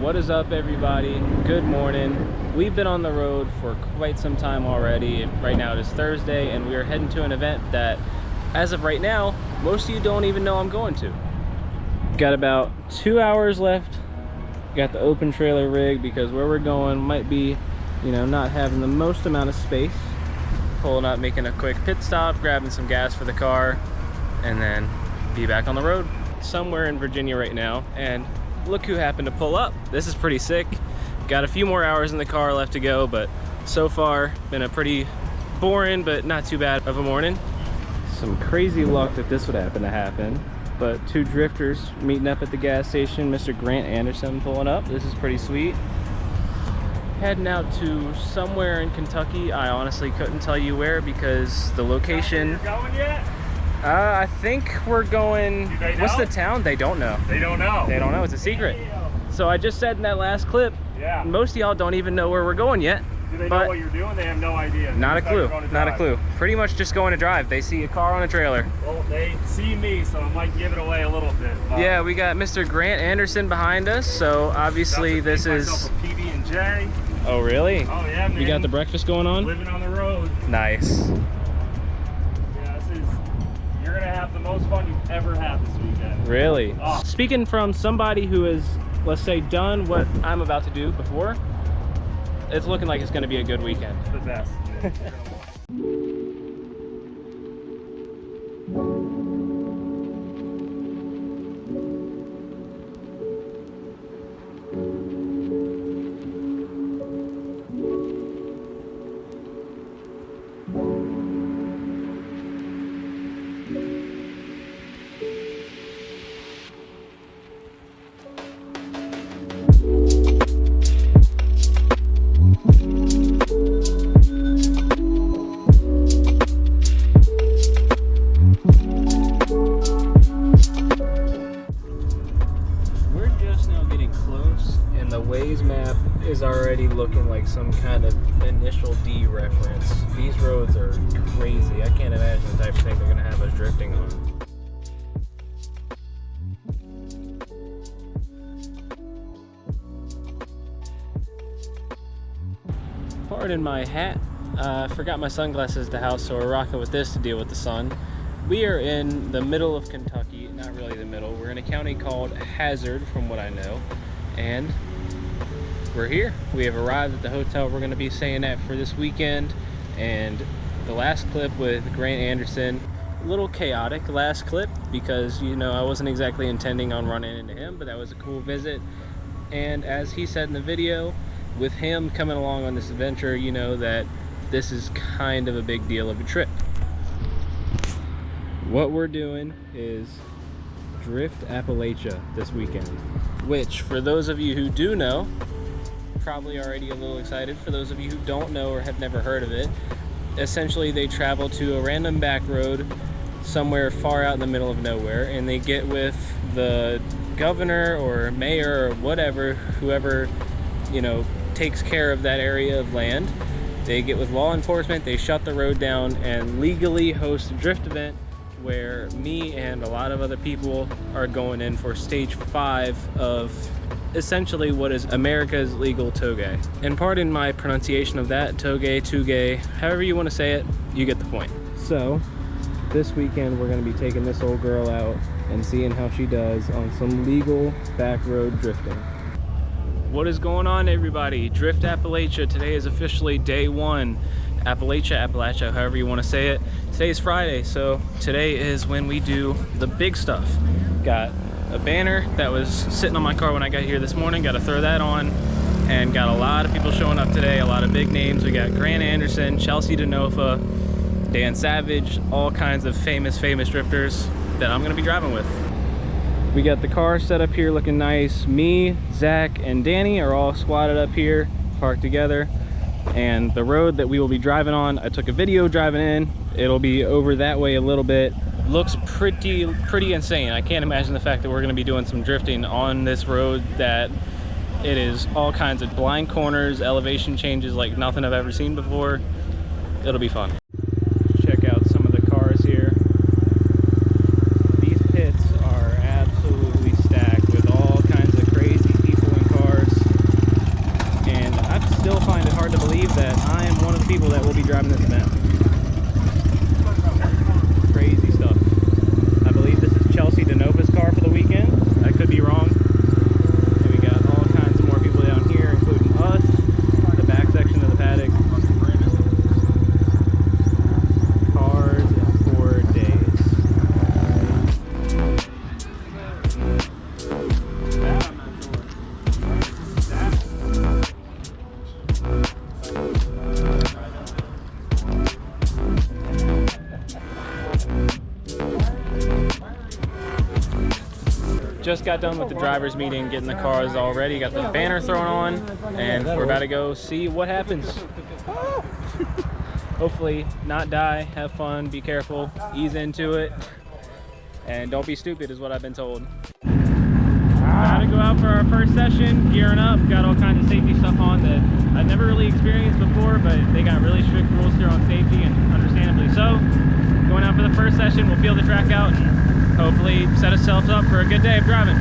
What is up, everybody? Good morning. We've been on the road for quite some time already. Right now it is Thursday and we are heading to an event that, as of right now, most of you don't even know I'm going to. Got about 2 hours left. Got the open trailer rig because where we're going might be, you know, not having the most amount of space. Pulling up, making a quick pit stop, grabbing some gas for the car, and then be back on the road. Somewhere in Virginia right now, and look who happened to pull up. This is pretty sick. Got a few more hours in the car left to go, but so far been a pretty boring but not too bad of a morning. Some crazy luck that this would happen to happen, but two drifters meeting up at the gas station. Mr. Grant Anderson pulling up. This is pretty sweet. Heading out to somewhere in Kentucky. I honestly couldn't tell you where because the location. You're going yet? I think we're going. What's the town? They don't know. They don't know. They don't know. It's a secret. So I just said in that last clip, yeah, most of y'all don't even know where we're going yet. Do they know what you're doing? They have no idea. Not a clue. Not a clue. Pretty much just going to drive. They see a car on a trailer. Well, they see me, so I might give it away a little bit. Yeah, we got Mr. Grant Anderson behind us, so obviously this is. PB&J. Oh really? Oh yeah, man. You got the breakfast going on? Living on the road. Nice. You're gonna have the most fun you've ever had this weekend. Really? Oh. Speaking from somebody who has, let's say, done what I'm about to do before, it's looking like it's gonna be a good weekend. It's the best. Is already looking like some kind of initial D reference. These roads are crazy. I can't imagine the type of thing they're gonna have us drifting on. Pardon my hat. I forgot my sunglasses at the house, so we're rocking with this to deal with the sun. We are in the middle of Kentucky. Not really the middle. We're in a county called Hazard, from what I know, and we're here. We have arrived at the hotel we're going to be staying at for this weekend. And the last clip with Grant Anderson, a little chaotic last clip because, you know, I wasn't exactly intending on running into him, but that was a cool visit. And as he said in the video, with him coming along on this adventure, you know that this is kind of a big deal of a trip. What we're doing is Drift Appalachia this weekend, which for those of you who do know, probably already a little excited. For those of you who don't know or have never heard of it, essentially they travel to a random back road somewhere far out in the middle of nowhere, and they get with the governor or mayor or whatever, whoever, you know, takes care of that area of land. They get with law enforcement, they shut the road down and legally host a drift event where me and a lot of other people are going in for stage 5 of essentially what is America's legal Touge. And pardon my pronunciation of that, Touge, however you want to say it, you get the point. So this weekend we're going to be taking this old girl out and seeing how she does on some legal back road drifting. What is going on, everybody? Drift Appalachia. Today is officially day 1. Appalachia, however you want to say it. Today's Friday, so today is when we do the big stuff. Got a banner that was sitting on my car when I got here this morning. Got to throw that on, and got a lot of people showing up today. A lot of big names. We got Grant Anderson, Chelsea DeNofa, Dan Savage, all kinds of famous drifters that I'm going to be driving with. We got the car set up here looking nice. Me, Zach, and Danny are all squatted up here, parked together. And the road that we will be driving on, I took a video driving in. It'll be over that way a little bit. Looks pretty insane. I can't imagine the fact that we're going to be doing some drifting on this road that it is all kinds of blind corners, elevation changes like nothing I've ever seen before. It'll be fun. Check out some of the cars here. These pits are absolutely stacked with all kinds of crazy people and cars. of people that will be driving this event. Crazy stuff. I believe this is Chelsea DeNova's car for the weekend. I could be wrong. And we got all kinds of more people down here, including us, the back section of the paddock. Cars in 4 days. Just got done with the drivers meeting, getting the cars all ready, got the banner thrown on, and we're about to go see what happens. Hopefully not die, have fun, be careful, ease into it, and don't be stupid is what I've been told. About to go out for our first session, gearing up, got all kinds of safety stuff on that I've never really experienced before, but they got really strict rules here on safety, and understandably so. Going out for the first session, we'll feel the track out and hopefully set ourselves up for a good day of driving.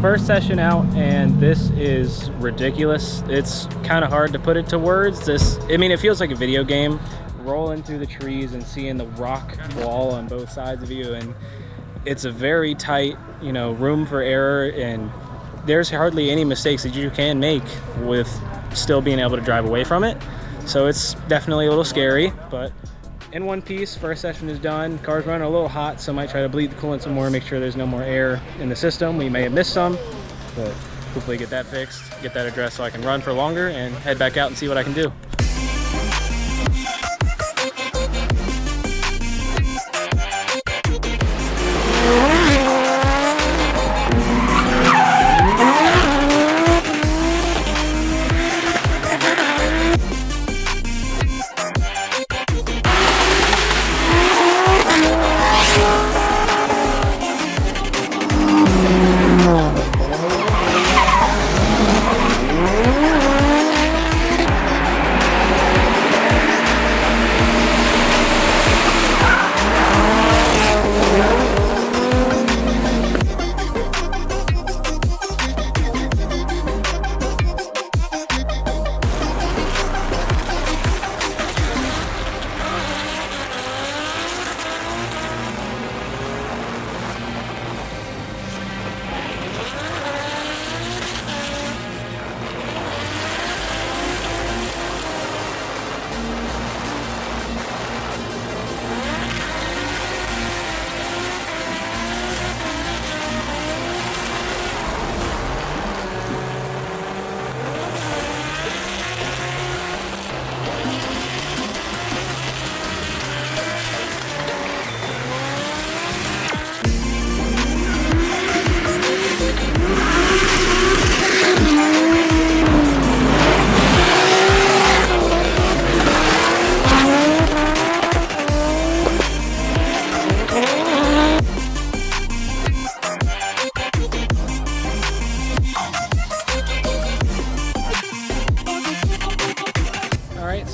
First session out, and this is ridiculous. It's kind of hard to put it to words. I mean, it feels like a video game, rolling through the trees and seeing the rock wall on both sides of you, and it's a very tight, you know, room for error, and there's hardly any mistakes that you can make with still being able to drive away from it. So it's definitely a little scary, but in one piece. First session is done. Car's running a little hot, so I might try to bleed the coolant some more, make sure there's no more air in the system. We may have missed some, but hopefully get that fixed, get that addressed so I can run for longer and head back out and see what I can do.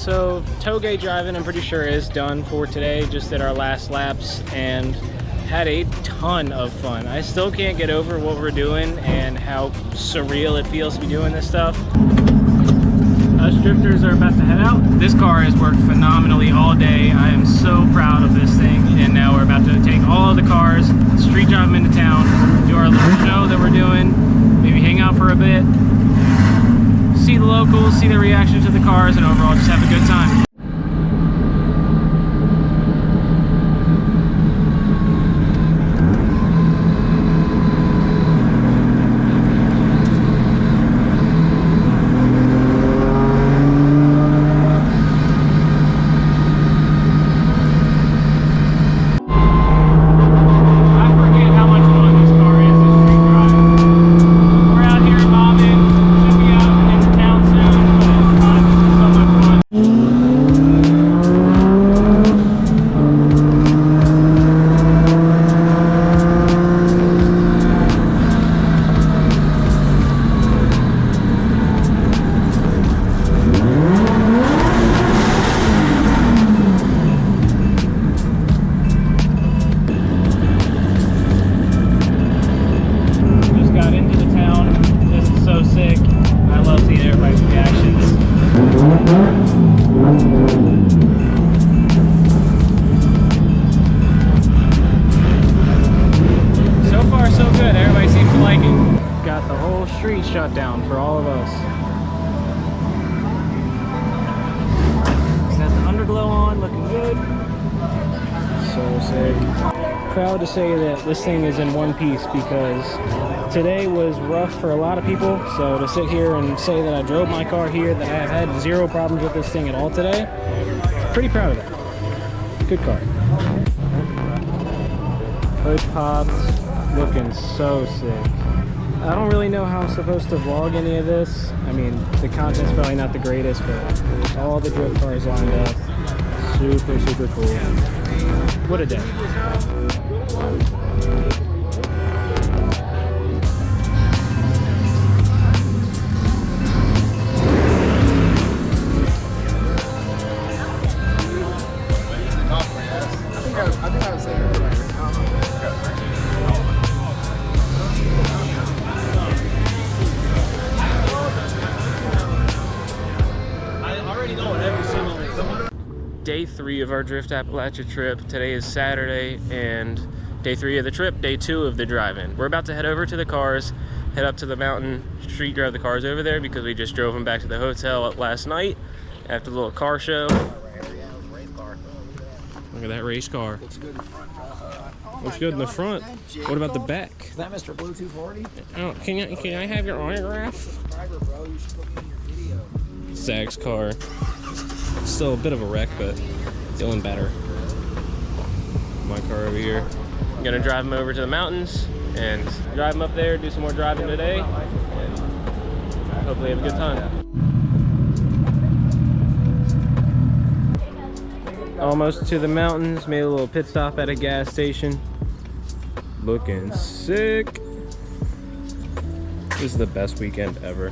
So Touge driving, I'm pretty sure, is done for today. Just did our last laps and had a ton of fun. I still can't get over what we're doing and how surreal it feels to be doing this stuff. Us drifters are about to head out. This car has worked phenomenally all day. I am so proud of this thing. And now we're about to take all of the cars, street drive them into town, do our little show that we're doing, maybe hang out for a bit, see the locals, see their reaction to the cars, and overall just have a good time. Got the whole street shut down for all of us. Got the underglow on, looking good. So sick. Proud to say that this thing is in one piece because today was rough for a lot of people. So to sit here and say that I drove my car here, that I have had zero problems with this thing at all today, pretty proud of that. Good car. Hood pops, looking so sick. I don't really know how I'm supposed to vlog any of this. I mean, the content's probably not the greatest, but all the drift cars lined up. Super, super cool. What a day. I think I was there. Day 3 of our Drift Appalachia trip. Today is Saturday and day 3 of the trip, day 2 of the drive-in. We're about to head over to the cars, head up to the mountain, street drive the cars over there because we just drove them back to the hotel last night after the little car show. Look at that race car. Looks good in the front. Looks good in the front. What about the back? Is that Mr. Bluetooth 40? Oh, can I have your autograph? Subscriber, bro. You should put me in your video. Zach's car. Still a bit of a wreck, but feeling better. My car over here. I'm gonna drive him over to the mountains and drive him up there, do some more driving today, and hopefully have a good time. Almost to the mountains, made a little pit stop at a gas station. Looking sick. This is the best weekend ever.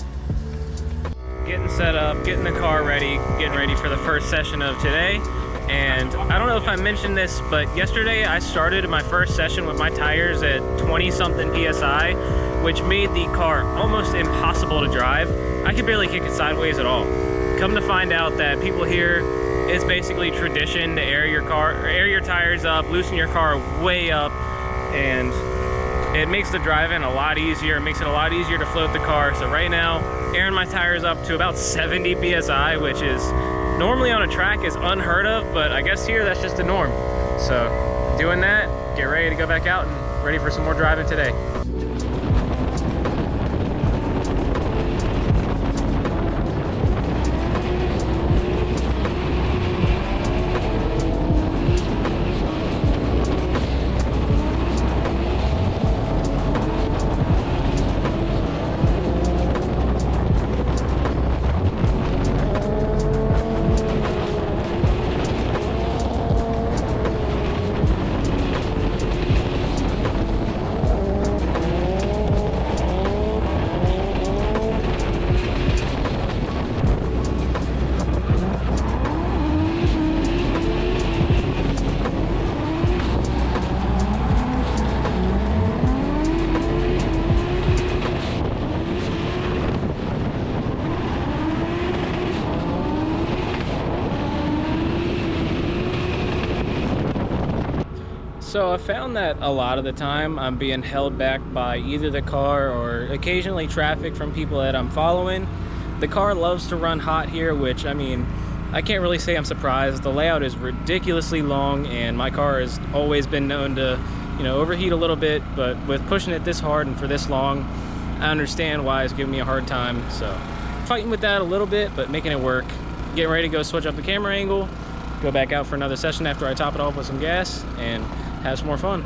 Getting set up, getting the car ready, getting ready for the first session of today. And I don't know if I mentioned this, but yesterday I started my first session with my tires at 20 something PSI, which made the car almost impossible to drive. I could barely kick it sideways at all. Come to find out that people here, it's basically tradition to air your tires up, loosen your car way up, and it makes the drive-in a lot easier. It makes it a lot easier to float the car. So right now, airing my tires up to about 70 PSI, which is normally on a track is unheard of, but I guess here that's just the norm. So doing that, get ready to go back out and ready for some more driving today. So I found that a lot of the time I'm being held back by either the car or occasionally traffic from people that I'm following. The car loves to run hot here, which, I mean, I can't really say I'm surprised. The layout is ridiculously long and my car has always been known to, you know, overheat a little bit, but with pushing it this hard and for this long, I understand why it's giving me a hard time. So fighting with that a little bit, but making it work. Getting ready to go switch up the camera angle, go back out for another session after I top it off with some gas and have some more fun.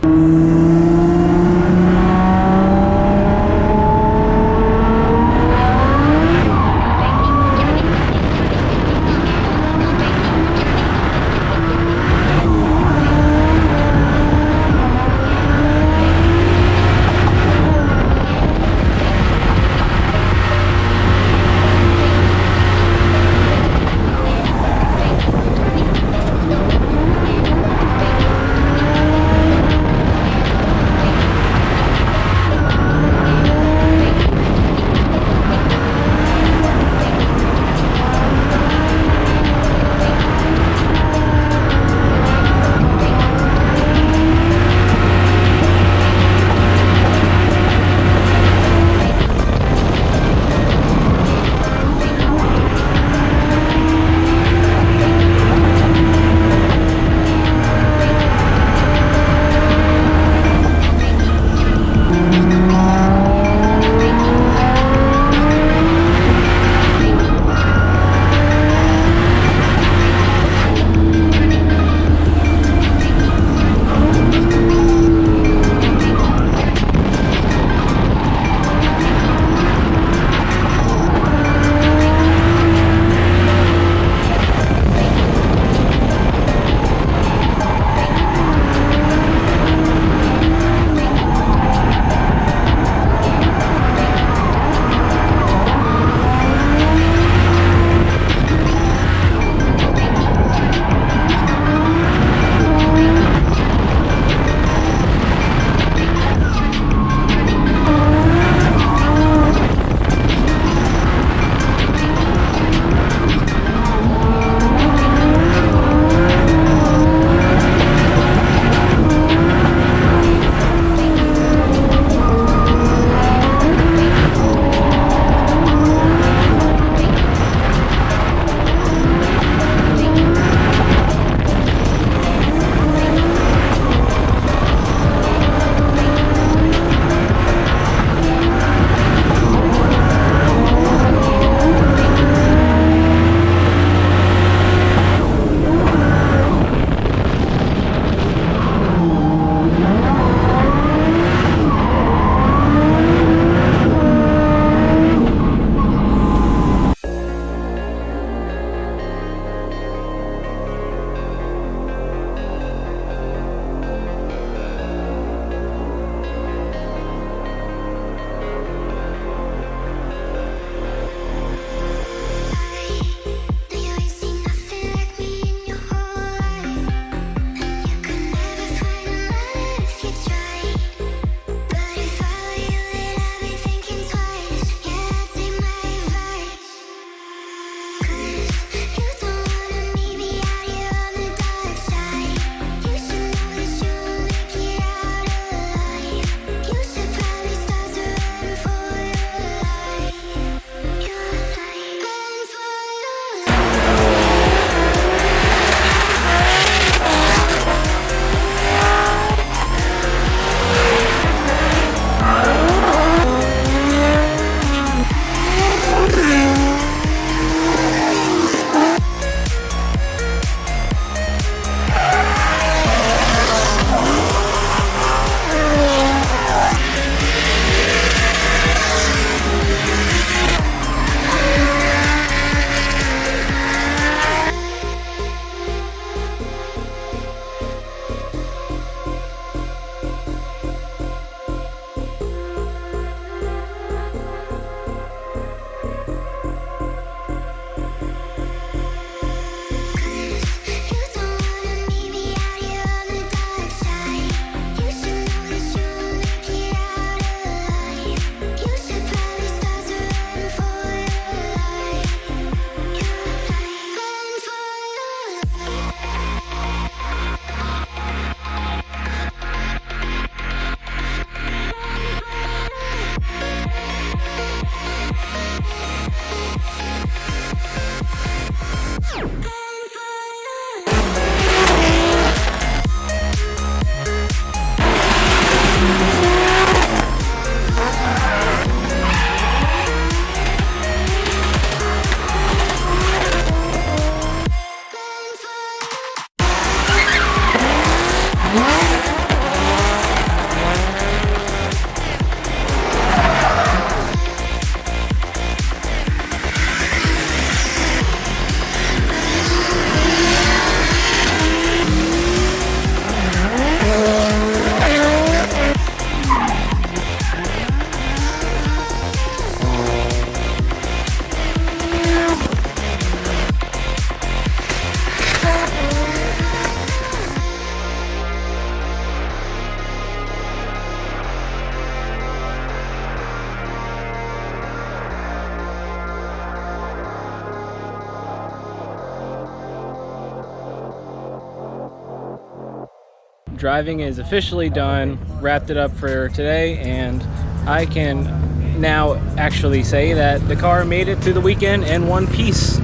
driving is officially done, wrapped it up for today, and I can now actually say that the car made it through the weekend in one piece.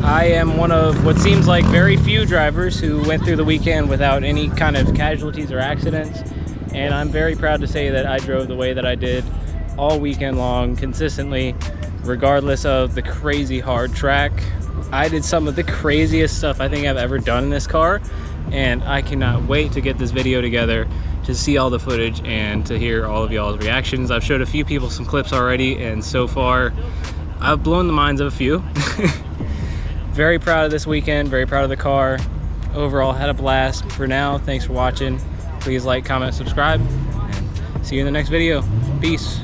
I am one of what seems like very few drivers who went through the weekend without any kind of casualties or accidents, and I'm very proud to say that I drove the way that I did all weekend long, consistently, regardless of the crazy hard track. I did some of the craziest stuff I think I've ever done in this car, and I cannot wait to get this video together to see all the footage and to hear all of y'all's reactions. I've showed a few people some clips already, and so far I've blown the minds of a few. Very proud of this weekend, very proud of the car. Overall, had a blast. For now, thanks for watching. Please like, comment, subscribe, and see you in the next video. Peace.